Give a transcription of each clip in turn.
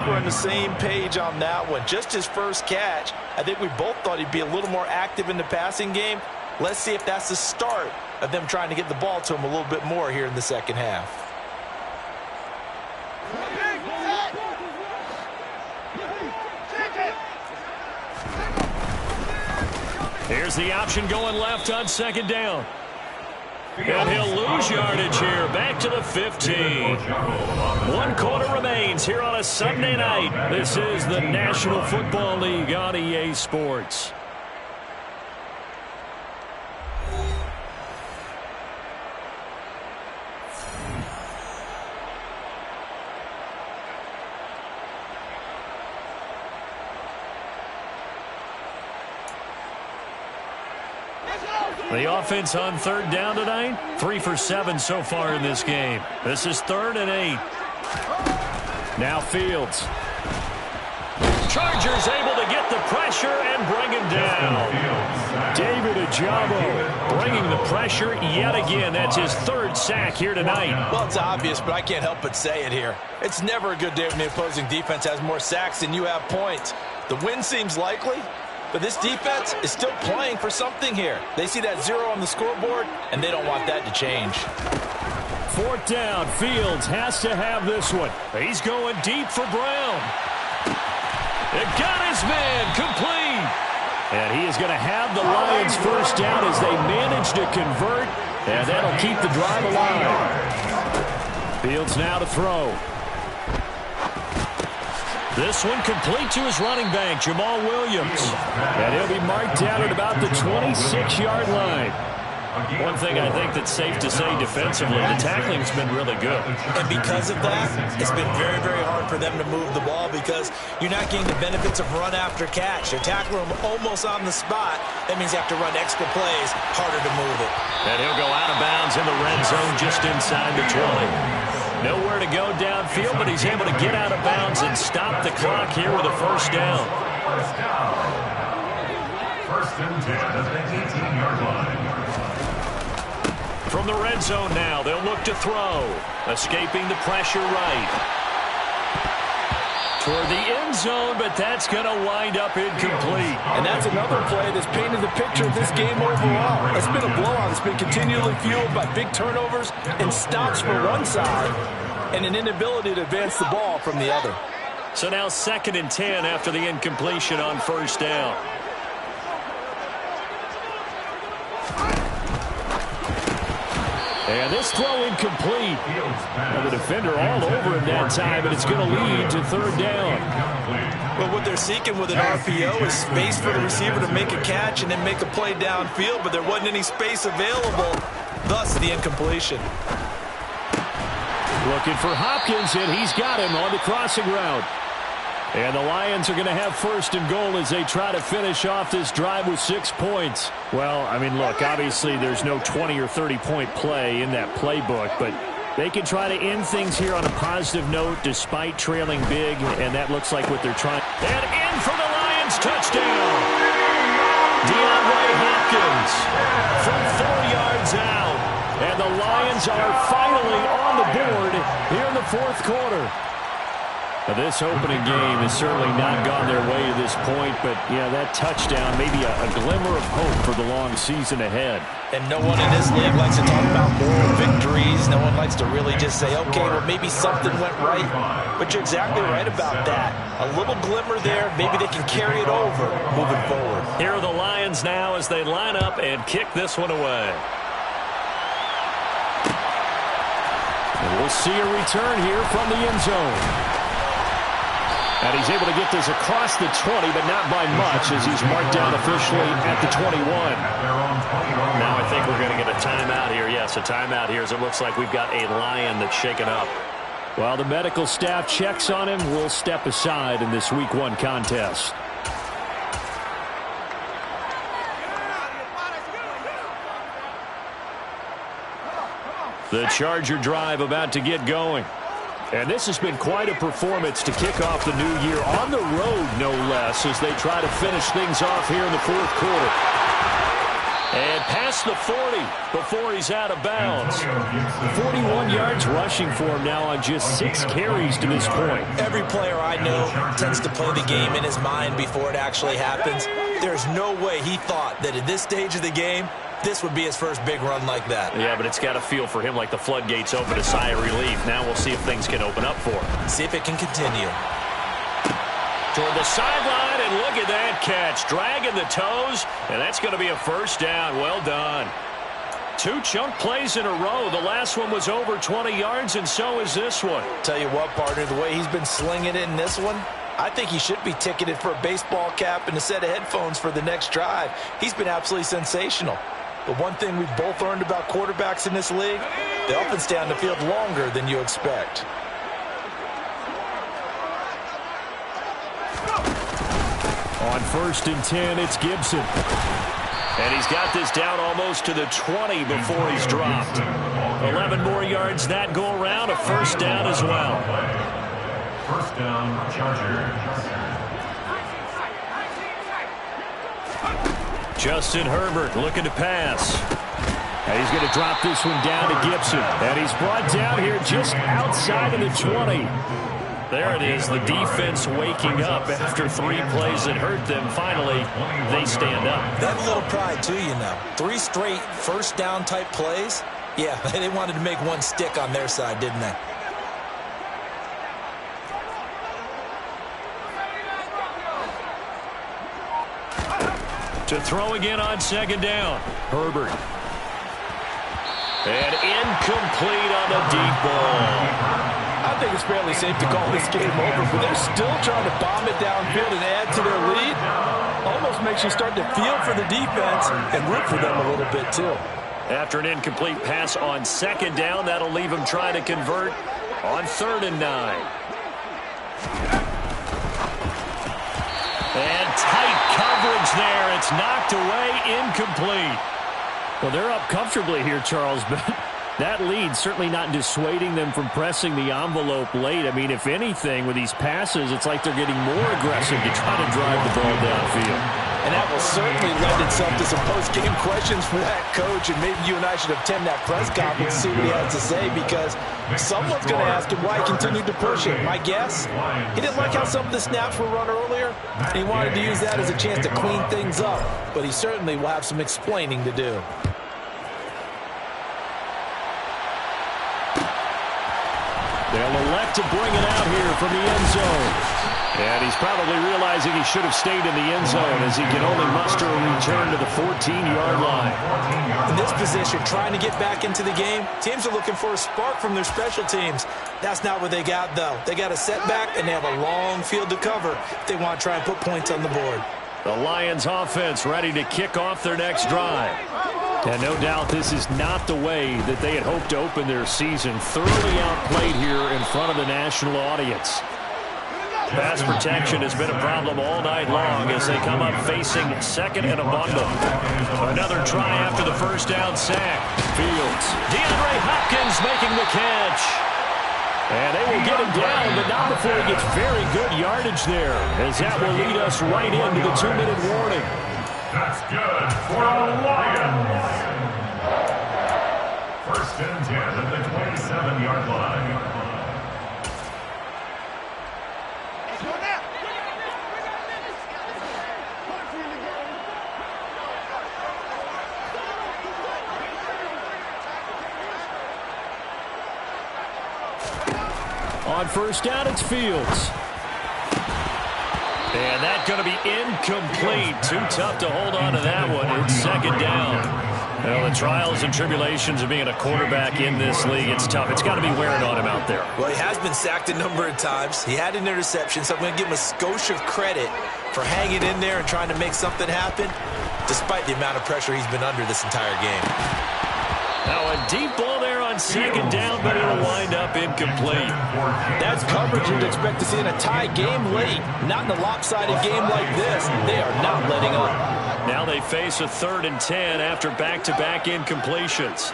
We're on the same page on that one. Just his first catch. I think we both thought he'd be a little more active in the passing game. Let's see if that's the start of them trying to get the ball to him a little bit more here in the second half. Here's the option going left on second down. And he'll lose yardage here. Back to the 15. 1 quarter remains here on a Sunday night. This is the National Football League on EA Sports. The offense on third down tonight, 3 for 7 so far in this game. This is 3rd and 8. Now Fields. Chargers able to get the pressure and bring him down. David Ojabo bringing the pressure yet again. That's his 3rd sack here tonight. Well, it's obvious, but I can't help but say it here. It's never a good day when the opposing defense has more sacks than you have points. The win seems likely, but this defense is still playing for something here. They see that 0 on the scoreboard, and they don't want that to change. 4th down. Fields has to have this one. He's going deep for Brown. It got his man complete. And he is going to have the Lions first down as they manage to convert, and that'll keep the drive alive. Fields now to throw. This one complete to his running back, Jamal Williams. And he'll be marked down at about the 26-yard line. One thing I think that's safe to say defensively, the tackling's been really good. And because of that, it's been very, very hard for them to move the ball because you're not getting the benefits of run after catch. They're tackling them almost on the spot. That means you have to run extra plays, harder to move it. And he'll go out of bounds in the red zone just inside the 20. Nowhere to go downfield, but he's able to get out of bounds and stop the clock here with a first down. First and 10 at the 18-yard line. From the red zone now, they'll look to throw. Escaping the pressure right. Toward the end zone, but that's going to wind up incomplete. And that's another play that's painted the picture of this game overall. It's been a blowout. It's been continually fueled by big turnovers and stops for one side and an inability to advance the ball from the other. So now 2nd and 10 after the incompletion on first down. And this throw incomplete. And the defender all over him that time, and it's going to lead to 3rd down. Well, what they're seeking with an RPO is space for the receiver to make a catch and then make a play downfield, but there wasn't any space available, thus the incompletion. Looking for Hopkins, and he's got him on the crossing route. And the Lions are going to have 1st and goal as they try to finish off this drive with 6 points. Well, I mean, look, obviously there's no 20 or 30-point play in that playbook, but they can try to end things here on a positive note despite trailing big, and that looks like what they're trying. And in for the Lions touchdown. DeAndre Hopkins from 4 yards out. And the Lions are finally on the board here in the 4th quarter. Now, this opening game has certainly not gone their way to this point, but, yeah, that touchdown, maybe a glimmer of hope for the long season ahead. And no one in this league likes to talk about moral victories. No one likes to really just say, okay, well, maybe something went right. But you're exactly right about that. A little glimmer there. Maybe they can carry it over moving forward. Here are the Lions now as they line up and kick this one away. And we'll see a return here from the end zone. And he's able to get this across the 20, but not by much as he's marked down officially at the 21. Now I think we're going to get a timeout here. Yes, a timeout here as it looks like we've got a Lion that's shaken up. While the medical staff checks on him, we'll step aside in this Week 1 contest. The Charger drive about to get going. And this has been quite a performance to kick off the new year on the road, no less, as they try to finish things off here in the 4th quarter. And past the 40 before he's out of bounds. 41 yards rushing for him now on just 6 carries to this point. Every player I know tends to play the game in his mind before it actually happens. There's no way he thought that at this stage of the game, this would be his first big run like that. Yeah, but it's got to feel for him like the floodgates open, a sigh of relief. Now we'll see if things can open up for him. See if it can continue. Toward the sideline, and look at that catch. Dragging the toes, and that's going to be a first down. Well done. 2 chunk plays in a row. The last one was over 20 yards, and so is this one. Tell you what, partner, the way he's been slinging it in this one, I think he should be ticketed for a baseball cap and a set of headphones for the next drive. He's been absolutely sensational. But one thing we've both learned about quarterbacks in this league, they often stay on the field longer than you expect. On 1st and 10, it's Gibson. And he's got this down almost to the 20 before he's dropped. 11 more yards that go around, a first down as well. First down, Chargers. Justin Herbert looking to pass. And he's going to drop this one down to Gibson. And he's brought down here just outside of the 20. There it is, the defense waking up after 3 plays that hurt them. Finally, they stand up. That little pride, too, you know. 3 straight first down type plays. Yeah, they wanted to make one stick on their side, didn't they? To throw again on 2nd down. Herbert. And incomplete on the deep ball. I think it's fairly safe to call this game over, but they're still trying to bomb it downfield and add to their lead. Almost makes you start to feel for the defense and root for them a little bit, too. After an incomplete pass on 2nd down, that'll leave him trying to convert on 3rd and 9. And tight coverage there. It's knocked away, incomplete. Well, they're up comfortably here, Charles, but that lead certainly not dissuading them from pressing the envelope late. I mean, if anything, with these passes, it's like they're getting more aggressive to try to drive the ball downfield. And that will certainly lend itself to some post-game questions for that coach, and maybe you and I should attend that press conference to see what he has to say, because someone's going to ask him why he continued to push it. My guess, he didn't like how some of the snaps were run earlier, and he wanted to use that as a chance to clean things up, but he certainly will have some explaining to do. They'll elect to bring it out here from the end zone. And he's probably realizing he should have stayed in the end zone as he can only muster a return to the 14-yard line. In this position, trying to get back into the game, teams are looking for a spark from their special teams. That's not what they got, though. They got a setback, and they have a long field to cover if they want to try and put points on the board. The Lions offense ready to kick off their next drive. And no doubt this is not the way that they had hoped to open their season. Thoroughly outplayed here in front of the national audience. Pass protection has been a problem all night long as they come up facing 2nd and a bundle. Another try after the first down sack. Fields. DeAndre Hopkins making the catch. And they will get him down, but not before he gets very good yardage there, as that will lead us right into the 2-minute warning. That's good for the Lions. 1st and 10 at the 27-yard line. On 1st down, it's Fields. And that's going to be incomplete. Too tough to hold on to that one. It's 2nd down. Well, the trials and tribulations of being a quarterback in this league, it's tough. It's got to be wearing on him out there. Well, he has been sacked a number of times. He had an interception, so I'm going to give him a skosh of credit for hanging in there and trying to make something happen, despite the amount of pressure he's been under this entire game. Now a deep ball there on 2nd down, but it'll wind up incomplete. That's coverage you'd expect to see in a tie game late. Not in a lopsided game like this. They are not letting up. Now they face a 3rd and 10 after back-to-back incompletions.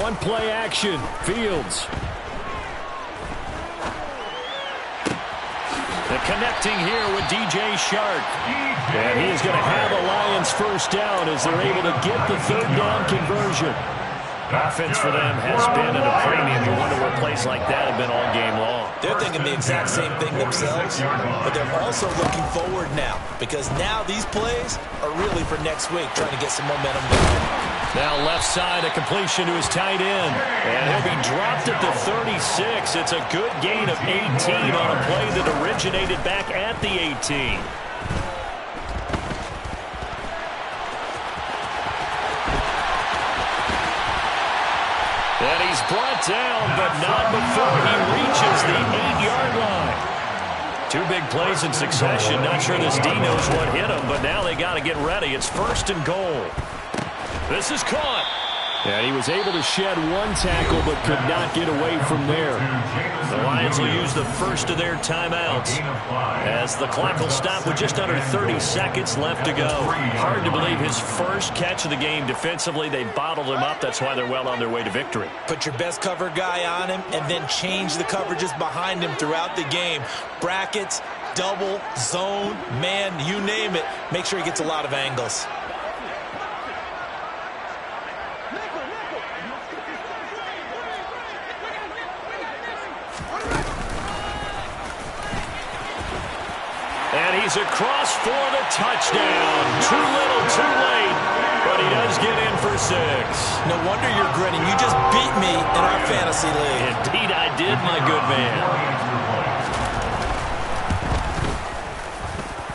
On play action, Fields. The connecting here with DJ Shark. And he is going to have a Lions first down as they're able to get the third down conversion. Offense for them has been at a premium. You wonder where plays like that have been all game long. They're thinking the exact same thing themselves, but they're also looking forward now because now these plays are really for next week, trying to get some momentum going. Now left side, a completion to his tight end. And he'll be dropped at the 36. It's a good gain of 18 on a play that originated back at the 18. And he's brought down, but not before he reaches the 8-yard line. Two big plays in succession. Not sure this D knows what hit him, but now they got to get ready. It's 1st and goal. This is caught. And he was able to shed one tackle, but could not get away from there. The Lions will use the first of their timeouts as the clock will stop with just under 30 seconds left to go. Hard to believe his first catch of the game defensively. They bottled him up. That's why they're well on their way to victory. Put your best cover guy on him and then change the coverages behind him throughout the game. Brackets, double, zone, man, you name it. Make sure he gets a lot of angles. And he's across for the touchdown. Too little, too late, but he does get in for 6. No wonder you're grinning. You just beat me in our fantasy league. Indeed I did, my good man.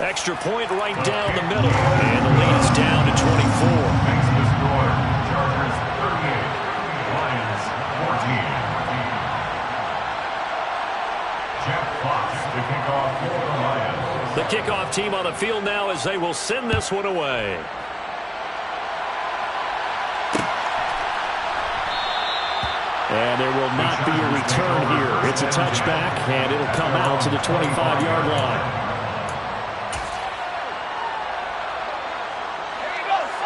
Extra point right down the middle. And the lead is down to 24. Makes the score. Chargers 38. Lions 14. Jeff Fox to kick off for the Lions. The kickoff team on the field now as they will send this one away. And there will not be a return here. It's a touchback, and it'll come out to the 25-yard line.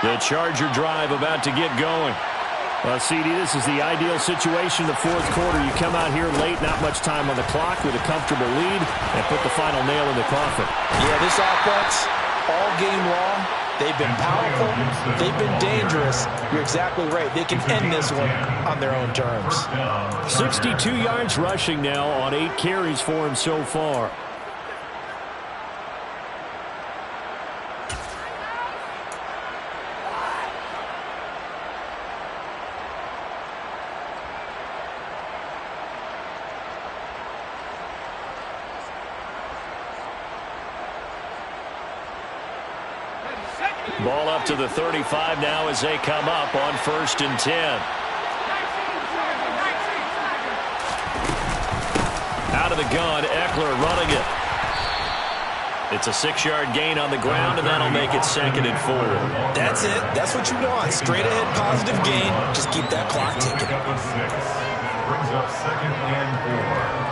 The Charger drive about to get going. Well, CD, this is the ideal situation in the fourth quarter. You come out here late, not much time on the clock with a comfortable lead, and put the final nail in the coffin. Yeah, this offense, all game long, they've been powerful, they've been dangerous. You're exactly right. They can end this one on their own terms. 62 yards rushing now on 8 carries for him so far. Ball up to the 35 now as they come up on 1st and 10. Out of the gun, Eckler running it. It's a 6-yard gain on the ground, and that'll make it 2nd and 4. That's it. That's what you want. Straight ahead positive gain. Just keep that clock ticking. Brings up 2nd and 4.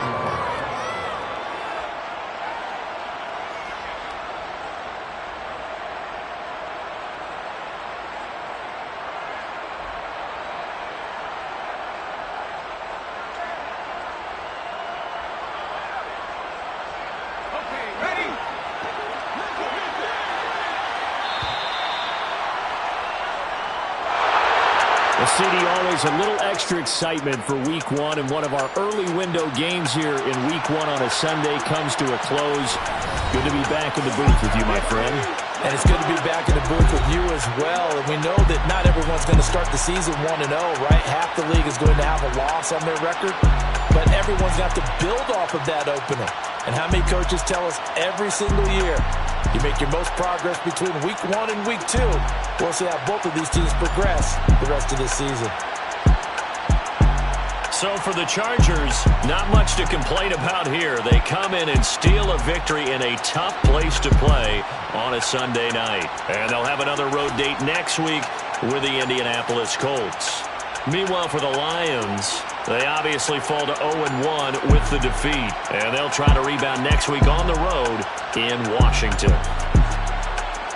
CD, always a little extra excitement for Week 1, and one of our early window games here in Week 1 on a Sunday comes to a close. Good to be back in the booth with you, my friend. And it's good to be back in the booth with you as well. And we know that not everyone's going to start the season 1-0, right? Half the league is going to have a loss on their record, but everyone's got to build off of that opener. And how many coaches tell us every single year, you make your most progress between Week 1 and Week 2. We'll see how both of these teams progress the rest of this season. So for the Chargers, not much to complain about here. They come in and steal a victory in a tough place to play on a Sunday night. And they'll have another road date next week with the Indianapolis Colts. Meanwhile, for the Lions, they obviously fall to 0-1 with the defeat. And they'll try to rebound next week on the road in Washington.